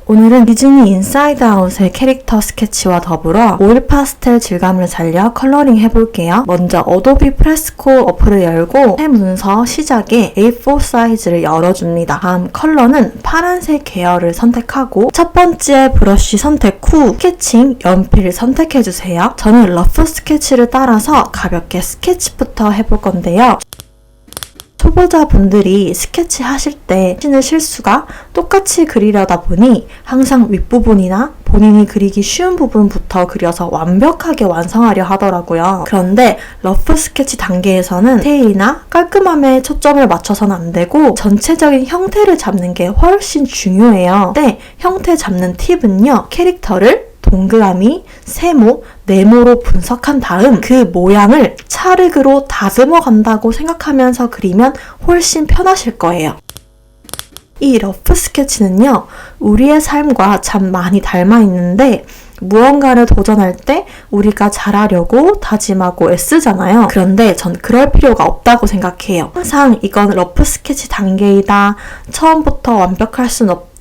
오늘은 디즈니 인사이드 아웃의 캐릭터 스케치와 더불어 오일 파스텔 질감을 살려 컬러링 해볼게요. 먼저 어도비 프레스코 어플을 열고 새 문서 시작에 A4 사이즈를 열어줍니다. 다음 컬러는 파란색 계열을 선택하고 첫 번째 브러쉬 선택 후 스케칭 연필을 선택해주세요. 저는 러프 스케치를 따라서 가볍게 스케치부터 해볼 건데요. 초보자분들이 스케치 하실 때 하시는 실수가 똑같이 그리려다 보니 항상 윗부분이나 본인이 그리기 쉬운 부분부터 그려서 완벽하게 완성하려 하더라고요. 그런데 러프 스케치 단계에서는 디테일이나 깔끔함에 초점을 맞춰서는 안 되고 전체적인 형태를 잡는 게 훨씬 중요해요. 근데 형태 잡는 팁은요. 캐릭터를 동그라미, 세모, 네모로 분석한 다음 그 모양을 찰흙으로 다듬어 간다고 생각하면서 그리면 훨씬 편하실 거예요. 이 러프 스케치는요, 우리의 삶과 참 많이 닮아 있는데 무언가를 도전할 때 우리가 잘하려고 다짐하고 애쓰잖아요. 그런데 전 그럴 필요가 없다고 생각해요. 항상 이건 러프 스케치 단계이다. 처음부터 완벽할 순 없다.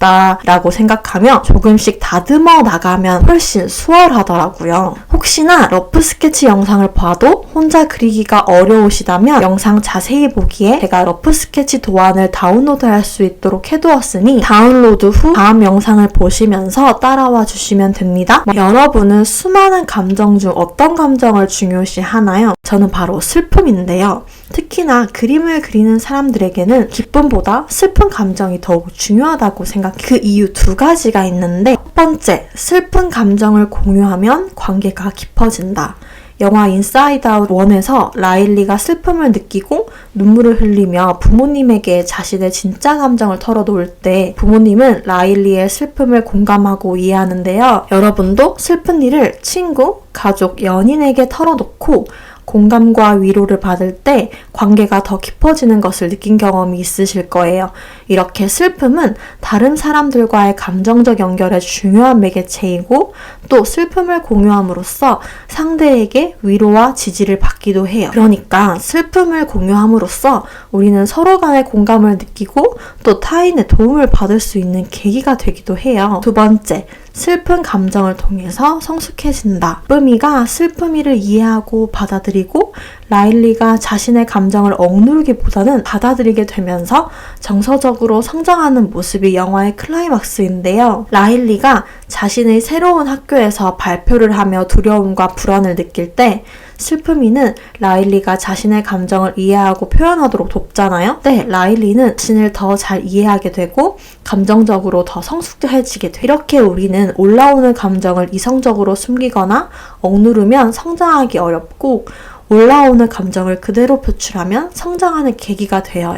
라고 생각하며 조금씩 다듬어 나가면 훨씬 수월하더라고요. 혹시나 러프 스케치 영상을 봐도 혼자 그리기가 어려우시다면 영상 자세히 보기에 제가 러프 스케치 도안을 다운로드할 수 있도록 해두었으니 다운로드 후 다음 영상을 보시면서 따라와 주시면 됩니다. 여러분은 수많은 감정 중 어떤 감정을 중요시 하나요? 저는 바로 슬픔인데요. 특히나 그림을 그리는 사람들에게는 기쁨보다 슬픈 감정이 더욱 중요하다고 생각해요. 그 이유 두 가지가 있는데 첫 번째, 슬픈 감정을 공유하면 관계가 깊어진다. 영화 인사이드 아웃 1에서 라일리가 슬픔을 느끼고 눈물을 흘리며 부모님에게 자신의 진짜 감정을 털어놓을 때 부모님은 라일리의 슬픔을 공감하고 이해하는데요. 여러분도 슬픈 일을 친구, 가족, 연인에게 털어놓고 공감과 위로를 받을 때 관계가 더 깊어지는 것을 느낀 경험이 있으실 거예요. 이렇게 슬픔은 다른 사람들과의 감정적 연결의 중요한 매개체이고 또 슬픔을 공유함으로써 상대에게 위로와 지지를 받기도 해요. 그러니까 슬픔을 공유함으로써 우리는 서로 간의 공감을 느끼고 또 타인의 도움을 받을 수 있는 계기가 되기도 해요. 두 번째, 슬픈 감정을 통해서 성숙해진다. 쁨이가 슬픔이를 이해하고 받아들이고 라일리가 자신의 감정을 억누르기보다는 받아들이게 되면서 정서적으로 성장하는 모습이 영화의 클라이막스인데요. 라일리가 자신의 새로운 학교에서 발표를 하며 두려움과 불안을 느낄 때 슬픔이는 라일리가 자신의 감정을 이해하고 표현하도록 돕잖아요. 네, 라일리는 자신을 더 잘 이해하게 되고 감정적으로 더 성숙해지게 돼요. 이렇게 우리는 올라오는 감정을 이성적으로 숨기거나 억누르면 성장하기 어렵고 올라오는 감정을 그대로 표출하면 성장하는 계기가 돼요.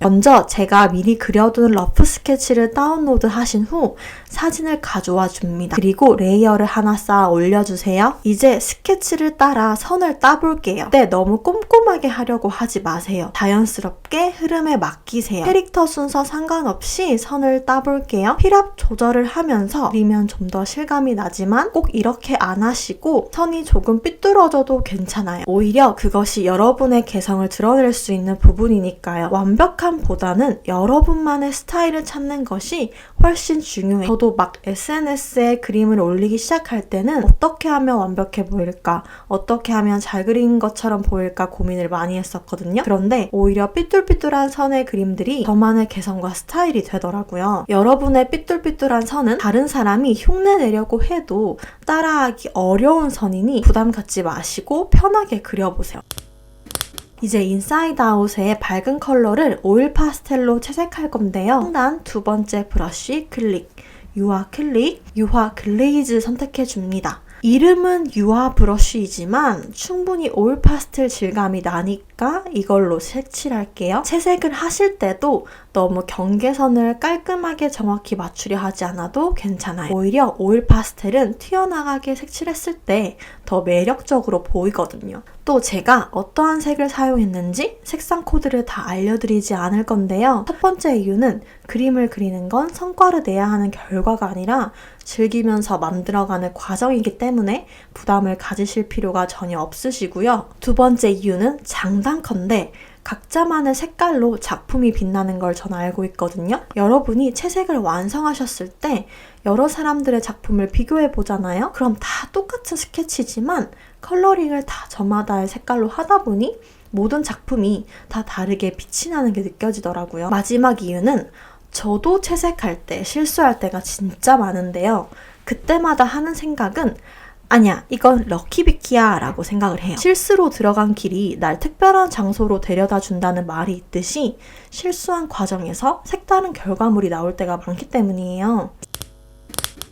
먼저 제가 미리 그려둔 러프 스케치를 다운로드 하신 후 사진을 가져와 줍니다. 그리고 레이어를 하나 쌓아 올려주세요. 이제 스케치를 따라 선을 따볼게요. 네, 너무 꼼꼼하게 하려고 하지 마세요. 자연스럽게 흐름에 맡기세요. 캐릭터 순서 상관없이 선을 따볼게요. 필압 조절을 하면서 그리면 좀 더 실감이 나지만 꼭 이렇게 안 하시고 선이 조금 삐뚤어져도 괜찮아요. 오히려 그것이 여러분의 개성을 드러낼 수 있는 부분이니까요. 완벽한 보다는 여러분만의 스타일을 찾는 것이 훨씬 중요해요. 저도 막 SNS에 그림을 올리기 시작할 때는 어떻게 하면 완벽해 보일까? 어떻게 하면 잘 그린 것처럼 보일까 고민을 많이 했었거든요. 그런데 오히려 삐뚤삐뚤한 선의 그림들이 저만의 개성과 스타일이 되더라고요. 여러분의 삐뚤삐뚤한 선은 다른 사람이 흉내내려고 해도 따라하기 어려운 선이니 부담 갖지 마시고 편하게 그려보세요. 이제 인사이드 아웃의 밝은 컬러를 오일 파스텔로 채색할 건데요. 상단 두 번째 브러쉬 클릭, 유화 클릭, 유화 글레이즈 선택해줍니다. 이름은 유화 브러쉬이지만 충분히 오일 파스텔 질감이 나니까 이걸로 색칠할게요. 채색을 하실 때도 너무 경계선을 깔끔하게 정확히 맞추려 하지 않아도 괜찮아요. 오히려 오일 파스텔은 튀어나가게 색칠했을 때 더 매력적으로 보이거든요. 또 제가 어떠한 색을 사용했는지 색상 코드를 다 알려드리지 않을 건데요. 첫 번째 이유는 그림을 그리는 건 성과를 내야 하는 결과가 아니라 즐기면서 만들어가는 과정이기 때문에 부담을 가지실 필요가 전혀 없으시고요. 두 번째 이유는 장단컨대 각자만의 색깔로 작품이 빛나는 걸 저는 알고 있거든요. 여러분이 채색을 완성하셨을 때 여러 사람들의 작품을 비교해 보잖아요. 그럼 다 똑같은 스케치지만 컬러링을 다 저마다의 색깔로 하다 보니 모든 작품이 다 다르게 빛이 나는 게 느껴지더라고요. 마지막 이유는 저도 채색할 때 실수할 때가 진짜 많은데요. 그때마다 하는 생각은 아니야, 이건 럭키비키야 라고 생각을 해요. 실수로 들어간 길이 날 특별한 장소로 데려다 준다는 말이 있듯이 실수한 과정에서 색다른 결과물이 나올 때가 많기 때문이에요.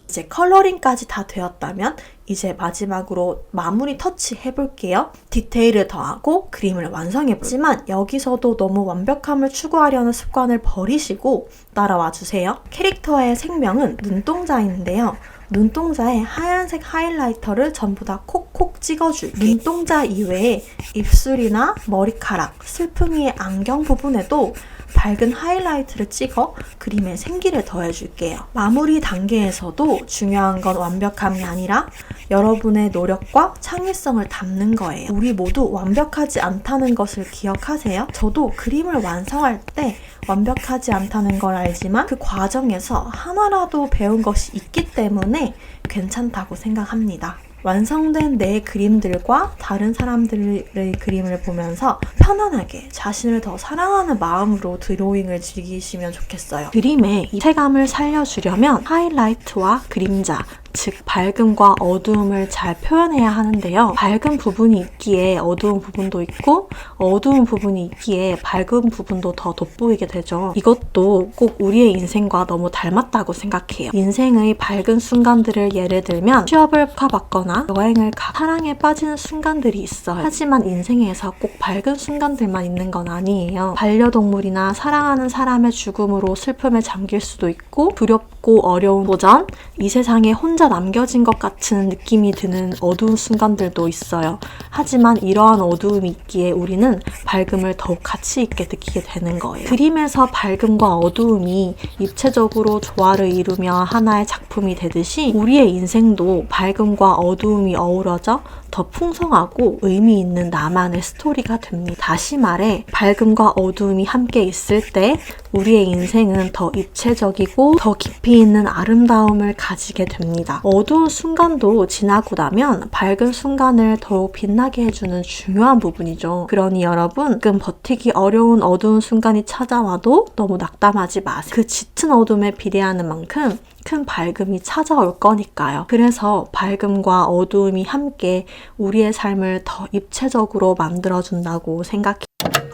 이제 컬러링까지 다 되었다면 이제 마지막으로 마무리 터치 해볼게요. 디테일을 더하고 그림을 완성해보지만 여기서도 너무 완벽함을 추구하려는 습관을 버리시고 따라와 주세요. 캐릭터의 생명은 눈동자인데요. 눈동자에 하얀색 하이라이터를 전부 다 콕콕 찍어줄게요. 눈동자 이외에 입술이나 머리카락, 슬픔이의 안경 부분에도 밝은 하이라이트를 찍어 그림에 생기를 더해줄게요. 마무리 단계에서도 중요한 건 완벽함이 아니라 여러분의 노력과 창의성을 담는 거예요. 우리 모두 완벽하지 않다는 것을 기억하세요. 저도 그림을 완성할 때 완벽하지 않다는 걸 알지만 그 과정에서 하나라도 배운 것이 있기 때문에 괜찮다고 생각합니다. 완성된 내 그림들과 다른 사람들의 그림을 보면서 편안하게 자신을 더 사랑하는 마음으로 드로잉을 즐기시면 좋겠어요. 그림의 입체감을 살려주려면 하이라이트와 그림자, 즉 밝음과 어두움을 잘 표현해야 하는데요. 밝은 부분이 있기에 어두운 부분도 있고 어두운 부분이 있기에 밝은 부분도 더 돋보이게 되죠. 이것도 꼭 우리의 인생과 너무 닮았다고 생각해요. 인생의 밝은 순간들을 예를 들면 취업을 받거나 여행을 사랑에 빠지는 순간들이 있어요. 하지만 인생에서 꼭 밝은 순간들만 있는 건 아니에요. 반려동물이나 사랑하는 사람의 죽음으로 슬픔에 잠길 수도 있고 두렵고 어려운 도전, 이 세상에 혼자 남겨진 것 같은 느낌이 드는 어두운 순간들도 있어요. 하지만 이러한 어두움이 있기에 우리는 밝음을 더욱 가치 있게 느끼게 되는 거예요. 그림에서 밝음과 어두움이 입체적으로 조화를 이루며 하나의 작품이 되듯이 우리의 인생도 밝음과 어두움이 어우러져 더 풍성하고 의미 있는 나만의 스토리가 됩니다. 다시 말해 밝음과 어두움이 함께 있을 때 우리의 인생은 더 입체적이고 더 깊이 있는 아름다움을 가지게 됩니다. 어두운 순간도 지나고 나면 밝은 순간을 더욱 빛나게 해주는 중요한 부분이죠. 그러니 여러분, 지금 버티기 어려운 어두운 순간이 찾아와도 너무 낙담하지 마세요. 그 짙은 어둠에 비례하는 만큼 큰 밝음이 찾아올 거니까요. 그래서 밝음과 어두움이 함께 우리의 삶을 더 입체적으로 만들어준다고 생각해요.